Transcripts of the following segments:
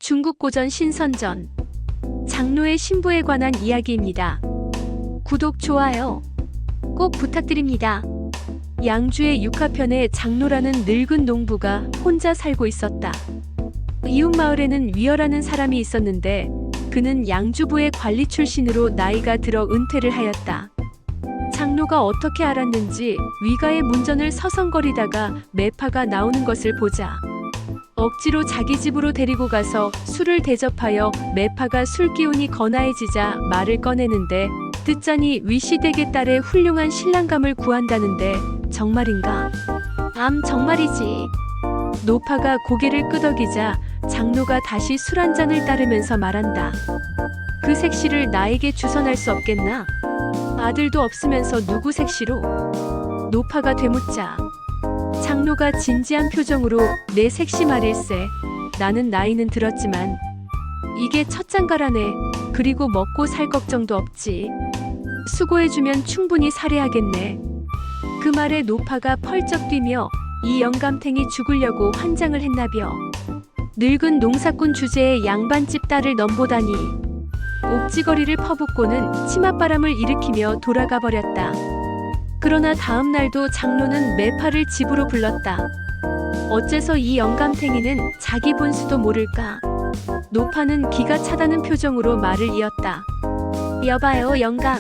중국 고전 신선전 장로의 신부에 관한 이야기입니다. 구독, 좋아요 꼭 부탁드립니다. 양주의 육하편에 장로라는 늙은 농부가 혼자 살고 있었다. 이웃 마을에는 위어라는 사람이 있었는데 그는 양주부의 관리 출신으로 나이가 들어 은퇴를 하였다. 장로가 어떻게 알았는지 위가의 문전을 서성거리다가 매파가 나오는 것을 보자 억지로 자기 집으로 데리고 가서 술을 대접하여 매파가 술기운이 거나해지자 말을 꺼내는데 듣자니 위시댁의 딸의 훌륭한 신랑감을 구한다는데 정말인가? 정말이지. 노파가 고개를 끄덕이자 장로가 다시 술 한 잔을 따르면서 말한다. 그 색시를 나에게 주선할 수 없겠나? 아들도 없으면서 누구 색시로? 노파가 되묻자 장로가 진지한 표정으로 내 색시 말일세. 나는 나이는 들었지만 이게 첫 장가라네. 그리고 먹고 살 걱정도 없지. 수고해주면 충분히 살해하겠네. 그 말에 노파가 펄쩍 뛰며 이 영감탱이 죽으려고 환장을 했나벼. 늙은 농사꾼 주제에 양반집 딸을 넘보다니. 옥지거리를 퍼붓고는 치맛바람을 일으키며 돌아가 버렸다. 그러나 다음 날도 장로는 매파를 집으로 불렀다. 어째서 이 영감탱이는 자기 본수도 모를까? 노파는 기가 차다는 표정으로 말을 이었다. 여봐요, 영감.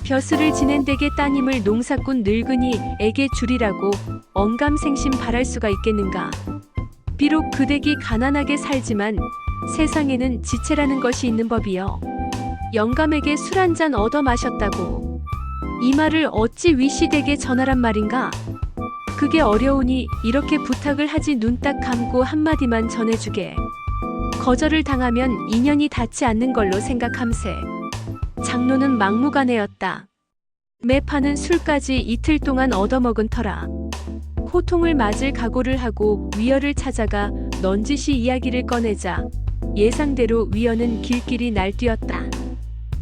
벼슬을 지낸 댁의 따님을 농사꾼 늙은이에게 주리라고 언감생심 바랄 수가 있겠는가? 비록 그 댁이 가난하게 살지만 세상에는 지체라는 것이 있는 법이여. 영감에게 술 한 잔 얻어 마셨다고. 이 말을 어찌 위시댁에 전하란 말인가? 그게 어려우니 이렇게 부탁을 하지. 눈 딱 감고 한마디만 전해주게. 거절을 당하면 인연이 닿지 않는 걸로 생각함세. 장로는 막무가내였다. 매파는 술까지 이틀 동안 얻어먹은 터라. 호통을 맞을 각오를 하고 위어를 찾아가 넌지시 이야기를 꺼내자 예상대로 위어는 길길이 날뛰었다.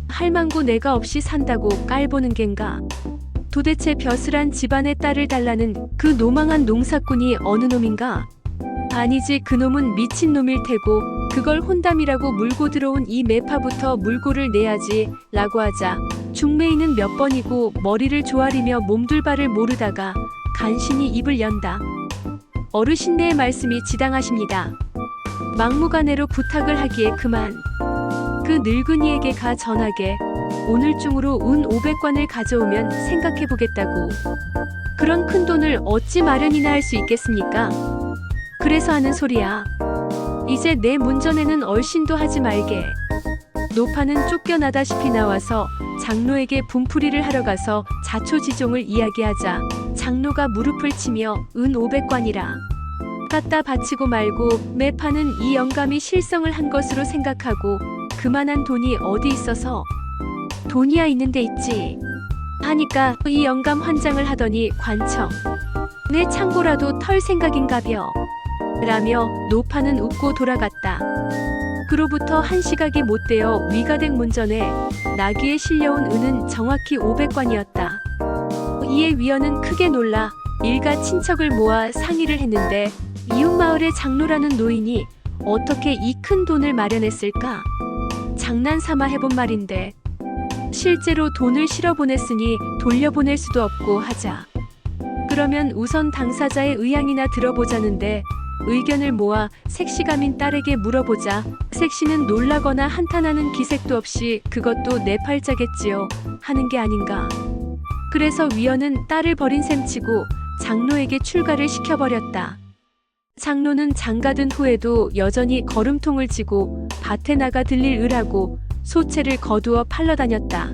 할망구 내가 없이 산다고 깔보는 겐가? 도대체 벼슬한 집안의 딸을 달라는 그 노망한 농사꾼이 어느 놈인가? 아니지, 그놈은 미친놈일 테고 그걸 혼담이라고 물고 들어온 이 매파부터 물고를 내야지 라고 하자 중매인은 몇 번이고 머리를 조아리며 몸둘바를 모르다가 간신히 입을 연다. 어르신네의 말씀이 지당하십니다. 막무가내로 부탁을 하기에 그만. 그 늙은이에게 가 전하게 오늘 중으로 은 500관을 가져오면 생각해보겠다고. 그런 큰 돈을 어찌 마련이나 할 수 있겠습니까? 그래서 하는 소리야. 이제 내 문전에는 얼씬도 하지 말게. 노파는 쫓겨나다시피 나와서 장로에게 분풀이를 하러 가서 자초지종을 이야기하자 장로가 무릎을 치며 은 500관이라 갖다 바치고 말고 매파는 이 영감이 실성을 한 것으로 생각하고 그만한 돈이 어디 있어서. 돈이야 있는데 있지 하니까 이 영감 환장을 하더니 관청. 내 창고라도 털 생각인가벼 라며 노파는 웃고 돌아갔다. 그로부터 한 시각이 못되어 위가댁 문전에 나귀에 실려온 은은 정확히 500관이었다. 이에 위어는 크게 놀라 일가 친척을 모아 상의를 했는데 이웃 마을의 장로라는 노인이 어떻게 이 큰 돈을 마련했을까? 장난삼아 해본 말인데 실제로 돈을 실어 보냈으니 돌려보낼 수도 없고 하자. 그러면 우선 당사자의 의향이나 들어보자는데 의견을 모아 색시감인 딸에게 물어보자 색시는 놀라거나 한탄하는 기색도 없이 그것도 내 팔자겠지요 하는 게 아닌가. 그래서 위어는 딸을 버린 셈치고 장로에게 출가를 시켜버렸다. 장로는 장가든 후에도 여전히 걸음통을 쥐고 밭에 나가 들릴 을하고 소채를 거두어 팔러 다녔다.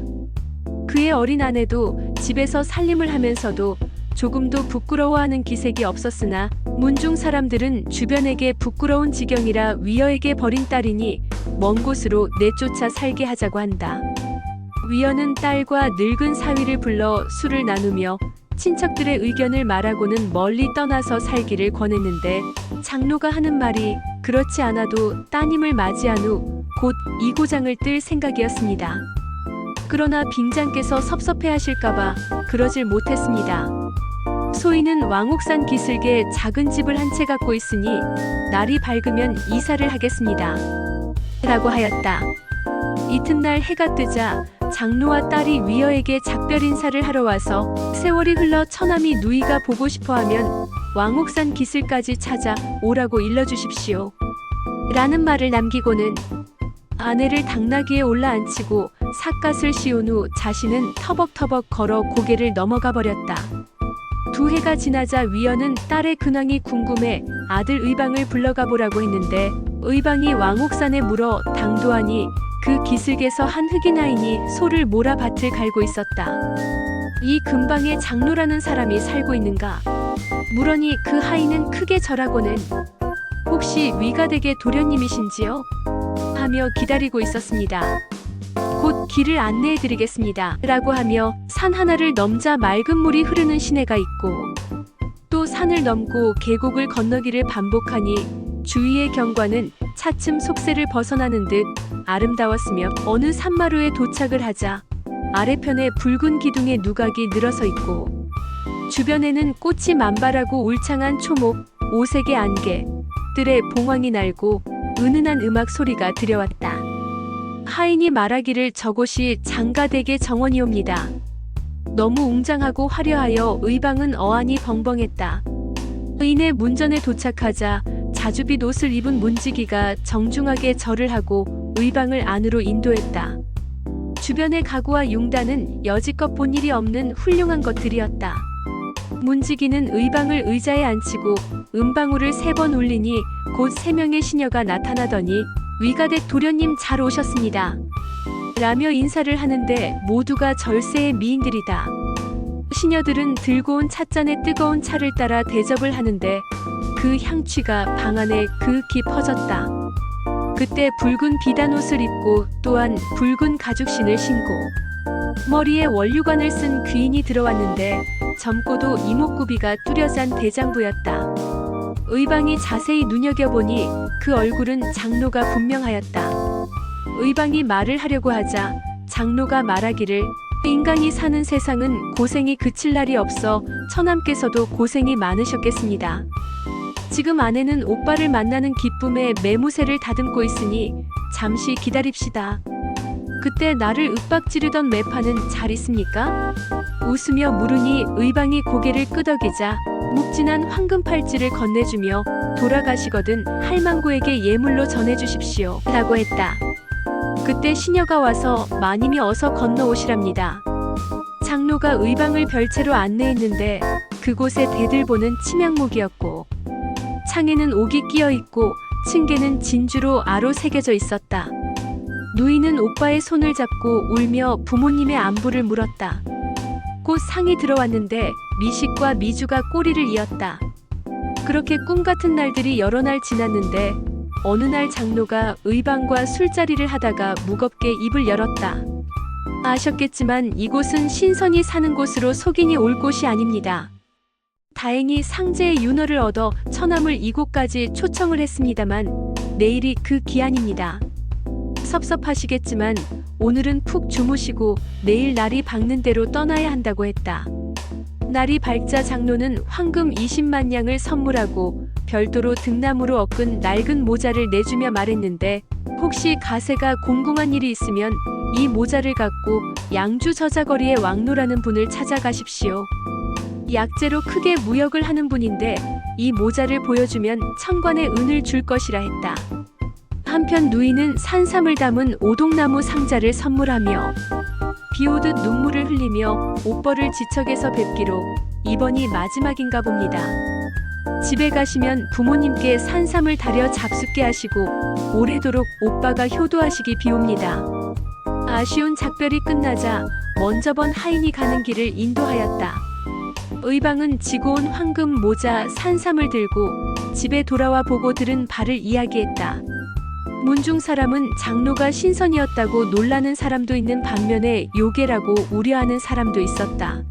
그의 어린 아내도 집에서 살림을 하면서도 조금도 부끄러워하는 기색이 없었으나 문중 사람들은 주변에게 부끄러운 지경이라 위어에게 버린 딸이니 먼 곳으로 내쫓아 살게 하자고 한다. 위어는 딸과 늙은 사위를 불러 술을 나누며 친척들의 의견을 말하고는 멀리 떠나서 살기를 권했는데 장로가 하는 말이 그렇지 않아도 따님을 맞이한 후 곧 이고장을 뜰 생각이었습니다. 그러나 빙장께서 섭섭해하실까봐 그러질 못했습니다. 소인은 왕옥산 기슭에 작은 집을 한 채 갖고 있으니 날이 밝으면 이사를 하겠습니다. 라고 하였다. 이튿날 해가 뜨자 장로와 딸이 위어에게 작별 인사를 하러 와서 세월이 흘러 처남이 누이가 보고 싶어하면 왕옥산 기슭까지 찾아 오라고 일러주십시오. 라는 말을 남기고는 아내를 당나귀에 올라앉히고 삿갓을 씌운 후 자신은 터벅터벅 걸어 고개를 넘어가 버렸다. 2해가 지나자 위어는 딸의 근황이 궁금해 아들 의방을 불러가 보라고 했는데 의방이 왕옥산에 물어 당도하니 그 기슭에서 한 흑인아인이 소를 몰아 밭을 갈고 있었다. 이 근방에 장로라는 사람이 살고 있는가? 물으니 그 하인은 크게 절하고는 혹시 위가댁의 도련님이신지요? 하며 기다리고 있었습니다. 곧 길을 안내해 드리겠습니다. 라고 하며 산 하나를 넘자 맑은 물이 흐르는 시내가 있고 또 산을 넘고 계곡을 건너기를 반복하니 주위의 경관은 차츰 속세를 벗어나는 듯 아름다웠으며 어느 산마루에 도착을 하자 아래편에 붉은 기둥의 누각이 늘어서 있고 주변에는 꽃이 만발하고 울창한 초목, 오색의 안개, 들의 봉황이 날고 은은한 음악 소리가 들려왔다. 하인이 말하기를 저곳이 장가댁의 정원이옵니다. 너무 웅장하고 화려하여 의방은 어안이 벙벙했다. 의인의 문전에 도착하자 자주빛 옷을 입은 문지기가 정중하게 절을 하고 의방을 안으로 인도했다. 주변의 가구와 융단은 여지껏 본 일이 없는 훌륭한 것들이었다. 문지기는 의방을 의자에 앉히고 음방울을 3번 울리니 곧 3명의 시녀가 나타나더니 위가댁 도련님 잘 오셨습니다. 라며 인사를 하는데 모두가 절세의 미인들이다. 시녀들은 들고 온 찻잔에 뜨거운 차를 따라 대접을 하는데 그 향취가 방 안에 그윽히 퍼졌다. 그때 붉은 비단옷을 입고 또한 붉은 가죽신을 신고 머리에 원류관을 쓴 귀인이 들어왔는데 젊고도 이목구비가 뚜렷한 대장부였다. 의방이 자세히 눈여겨보니 그 얼굴은 장로가 분명하였다. 의방이 말을 하려고 하자 장로가 말하기를 인간이 사는 세상은 고생이 그칠 날이 없어 처남께서도 고생이 많으셨겠습니다. 지금 아내는 오빠를 만나는 기쁨에 매무새를 다듬고 있으니 잠시 기다립시다. 그때 나를 윽박지르던 매파는 잘 있습니까? 웃으며 물으니 의방이 고개를 끄덕이자 묵진한 황금 팔찌를 건네주며 돌아가시거든 할망구에게 예물로 전해주십시오. 라고 했다. 그때 시녀가 와서 마님이 어서 건너오시랍니다. 장로가 의방을 별채로 안내했는데 그곳에 대들보는 침향목이었고 창에는 옥이 끼어있고 층계는 진주로 아로 새겨져 있었다. 누이는 오빠의 손을 잡고 울며 부모님의 안부를 물었다. 곧 상이 들어왔는데 미식과 미주가 꼬리를 이었다. 그렇게 꿈같은 날들이 여러 날 지났는데 어느 날 장로가 의방과 술자리를 하다가 무겁게 입을 열었다. 아셨겠지만 이곳은 신선이 사는 곳으로 속인이 올 곳이 아닙니다. 다행히 상제의 윤허를 얻어 처남을 이곳까지 초청을 했습니다만 내일이 그 기한입니다. 섭섭하시겠지만 오늘은 푹 주무시고 내일 날이 밝는 대로 떠나야 한다고 했다. 날이 밝자 장로는 황금 20만 냥을 선물하고 별도로 등나무로 엮은 낡은 모자를 내주며 말했는데 혹시 가세가 공공한 일이 있으면 이 모자를 갖고 양주 저자거리의 왕노라는 분을 찾아가십시오. 약재로 크게 무역을 하는 분인데 이 모자를 보여주면 천관의 은을 줄 것이라 했다. 한편 누이는 산삼을 담은 오동나무 상자를 선물하며 비오듯 눈물을 흘리며 옷벌을 지척에서 뵙기로 이번이 마지막인가 봅니다. 집에 가시면 부모님께 산삼을 다려 잡숫게 하시고 오래도록 오빠가 효도하시기 비옵니다. 아쉬운 작별이 끝나자 먼저 번 하인이 가는 길을 인도하였다. 의방은 지고 온 황금 모자 산삼을 들고 집에 돌아와 보고 들은 바를 이야기했다. 문중 사람은 장로가 신선이었다고 놀라는 사람도 있는 반면에 요괴라고 우려하는 사람도 있었다.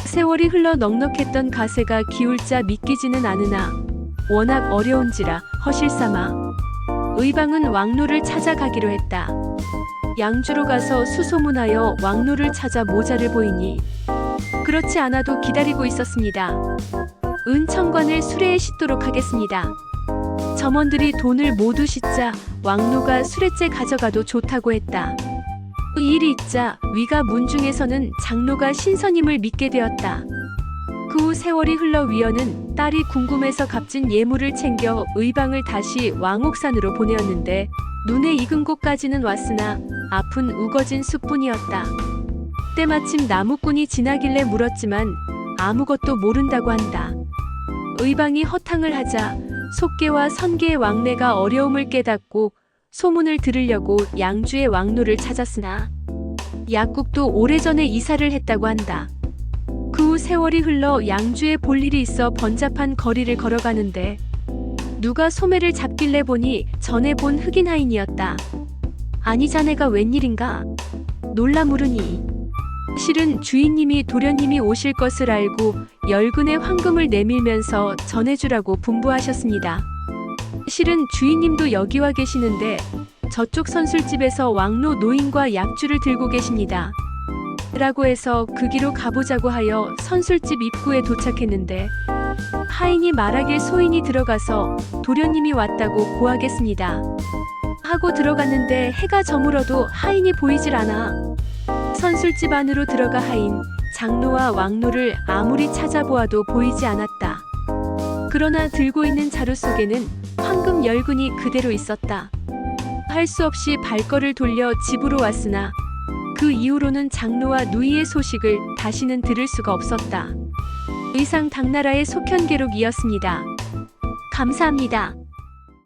세월이 흘러 넉넉했던 가세가 기울자 믿기지는 않으나 워낙 어려운지라 허실삼아 의방은 왕노를 찾아가기로 했다. 양주로 가서 수소문하여 왕노를 찾아 모자를 보이니 그렇지 않아도 기다리고 있었습니다. 은천관을 수레에 싣도록 하겠습니다. 점원들이 돈을 모두 싣자 왕노가 수레째 가져가도 좋다고 했다. 이 일이 있자 위가 문중에서는 장로가 신선임을 믿게 되었다. 그 후 세월이 흘러 위원은 딸이 궁금해서 값진 예물을 챙겨 의방을 다시 왕옥산으로 보내었는데 눈에 익은 곳까지는 왔으나 앞은 우거진 숲뿐이었다. 때마침 나무꾼이 지나길래 물었지만 아무것도 모른다고 한다. 의방이 허탕을 하자 속계와 선계의 왕래가 어려움을 깨닫고 소문을 들으려고 양주의 왕노를 찾았으나 약국도 오래전에 이사를 했다고 한다. 그 후 세월이 흘러 양주에 볼 일이 있어 번잡한 거리를 걸어가는데 누가 소매를 잡길래 보니 전에 본 흑인 하인이었다. 아니 자네가 웬일인가? 놀라 물으니 실은 주인님이 도련님이 오실 것을 알고 열근의 황금을 내밀면서 전해주라고 분부하셨습니다. 실은 주인님도 여기 와 계시는데 저쪽 선술집에서 왕노 노인과 약주를 들고 계십니다. 라고 해서 그 길로 가보자고 하여 선술집 입구에 도착했는데 하인이 말하길 소인이 들어가서 도련님이 왔다고 고하겠습니다. 하고 들어갔는데 해가 저물어도 하인이 보이질 않아. 선술집 안으로 들어가 하인, 장로와 왕노를 아무리 찾아보아도 보이지 않았다. 그러나 들고 있는 자루 속에는 황금 열근이 그대로 있었다. 할 수 없이 발걸을 돌려 집으로 왔으나 그 이후로는 장로와 누이의 소식을 다시는 들을 수가 없었다. 의상 당나라의 속현계록이었습니다. 감사합니다.